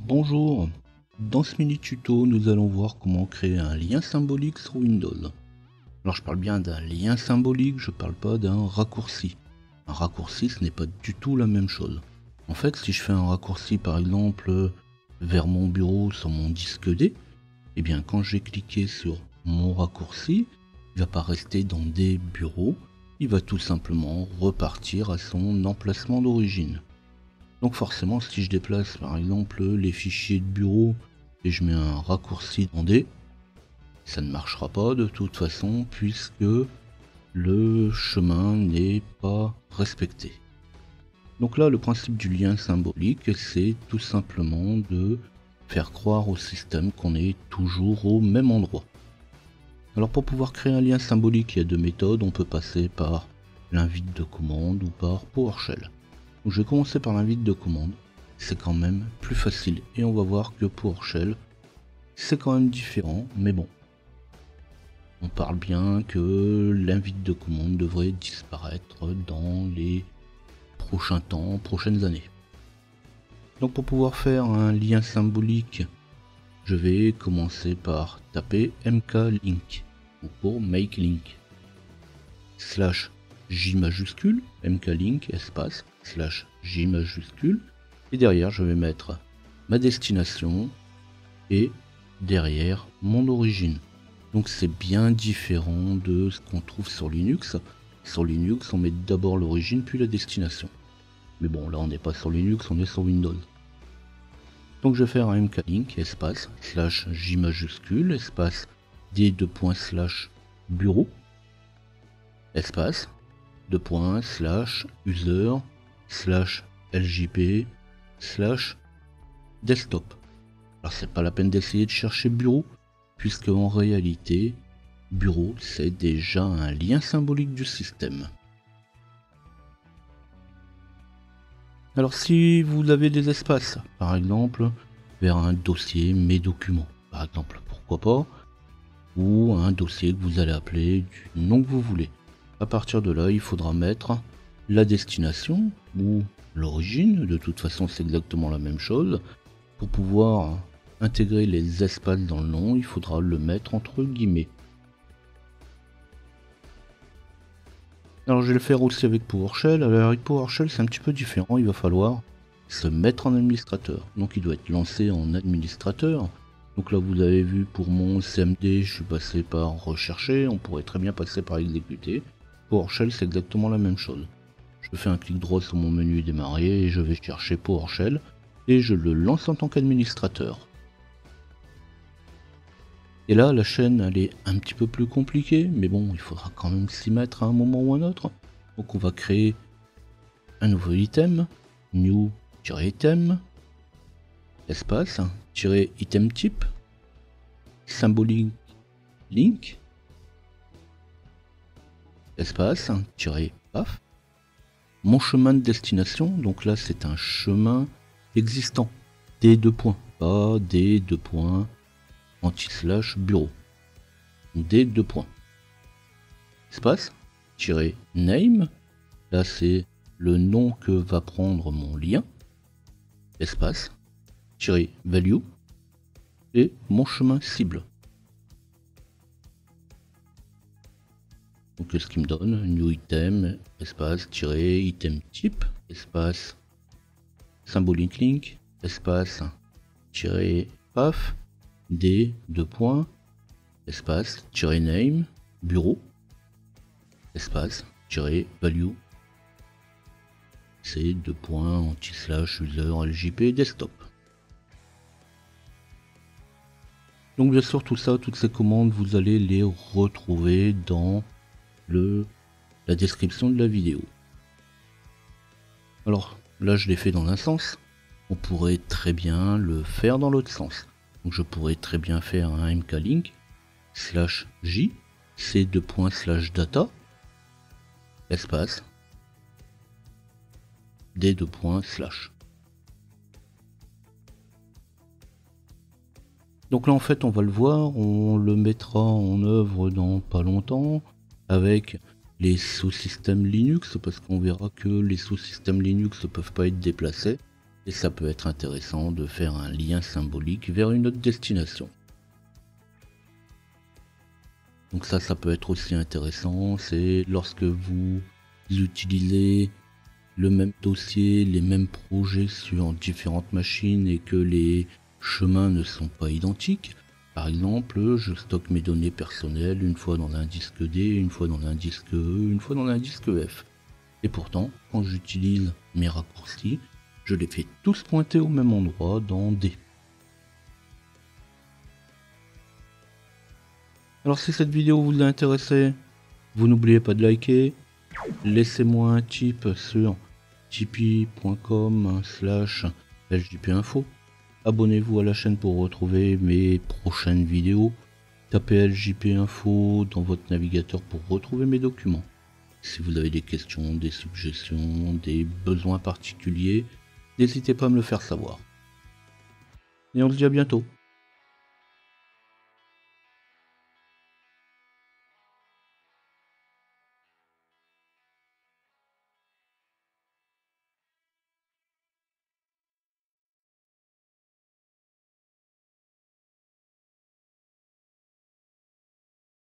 Bonjour, dans ce mini tuto nous allons voir comment créer un lien symbolique sur Windows. Alors je parle bien d'un lien symbolique, je parle pas d'un raccourci. Un raccourci ce n'est pas du tout la même chose. En fait si je fais un raccourci par exemple vers mon bureau sur mon disque D, et bien quand j'ai cliqué sur mon raccourci, il va pas rester dans des bureaux, il va tout simplement repartir à son emplacement d'origine. Donc forcément si je déplace par exemple les fichiers de bureau et je mets un raccourci dans D, ça ne marchera pas de toute façon puisque le chemin n'est pas respecté. Donc là le principe du lien symbolique c'est tout simplement de faire croire au système qu'on est toujours au même endroit. Alors pour pouvoir créer un lien symbolique il y a deux méthodes, on peut passer par l'invite de commande ou par PowerShell. Donc je vais commencer par l'invite de commande, c'est quand même plus facile et on va voir que PowerShell c'est quand même différent, mais bon. On parle bien que l'invite de commande devrait disparaître dans les prochains temps, prochaines années. Donc pour pouvoir faire un lien symbolique, je vais commencer par taper mklink, ou pour make link, slash J majuscule, mklink, espace, slash J majuscule, et derrière je vais mettre ma destination et derrière mon origine. Donc c'est bien différent de ce qu'on trouve sur Linux. Sur Linux on met d'abord l'origine puis la destination. Mais bon là on n'est pas sur Linux, on est sur Windows. Donc je vais faire un mklink, espace, slash J majuscule, espace D slash bureau, espace, slash user, slash ljp, slash desktop. Alors c'est pas la peine d'essayer de chercher bureau, puisque en réalité, bureau c'est déjà un lien symbolique du système. Alors si vous avez des espaces, par exemple, vers un dossier mes documents, par exemple, pourquoi pas, ou un dossier que vous allez appeler du nom que vous voulez. À partir de là, il faudra mettre la destination ou l'origine, de toute façon c'est exactement la même chose. Pour pouvoir intégrer les espaces dans le nom, il faudra le mettre entre guillemets. Alors je vais le faire aussi avec PowerShell. Alors avec PowerShell c'est un petit peu différent, il va falloir se mettre en administrateur. Donc il doit être lancé en administrateur. Donc là vous avez vu pour mon CMD je suis passé par rechercher, on pourrait très bien passer par exécuter. PowerShell c'est exactement la même chose. Je fais un clic droit sur mon menu démarrer et je vais chercher PowerShell et je le lance en tant qu'administrateur. Et là, la chaîne, elle est un petit peu plus compliquée, mais bon, il faudra quand même s'y mettre à un moment ou à un autre. Donc on va créer un nouveau item, new-item, espace, -item type, symbolique link, espace, -paf, mon chemin de destination, donc là c'est un chemin existant, D2 points, pas D2 points, anti-slash bureau, D2 points, espace, -name, là c'est le nom que va prendre mon lien, espace, -value, et mon chemin cible. Donc ce qui me donne new item, espace, -item type, espace, symbolique link, espace, -paf, D2 points, espace, -name, bureau, espace, -value, c'est 2 points, anti-slash, user, ljp, desktop. Donc bien sûr tout ça, toutes ces commandes, vous allez les retrouver dans la description de la vidéo. Alors là je l'ai fait dans un sens, on pourrait très bien le faire dans l'autre sens. Donc je pourrais très bien faire un mklink /j c2./data espace d2./. Donc là en fait on va le voir, on le mettra en œuvre dans pas longtemps avec les sous-systèmes Linux, parce qu'on verra que les sous-systèmes Linux ne peuvent pas être déplacés. Et ça peut être intéressant de faire un lien symbolique vers une autre destination. Donc ça peut être aussi intéressant, c'est lorsque vous utilisez le même dossier, les mêmes projets sur différentes machines et que les chemins ne sont pas identiques. Par exemple, je stocke mes données personnelles une fois dans un disque D, une fois dans un disque E, une fois dans un disque F. Et pourtant, quand j'utilise mes raccourcis, je les fais tous pointer au même endroit dans D. Alors si cette vidéo vous a intéressé, vous n'oubliez pas de liker, laissez-moi un tip sur tipeee.com/ljpinfo. Abonnez-vous à la chaîne pour retrouver mes prochaines vidéos. Tapez LJP Info dans votre navigateur pour retrouver mes documents. Si vous avez des questions, des suggestions, des besoins particuliers, n'hésitez pas à me le faire savoir. Et on se dit à bientôt.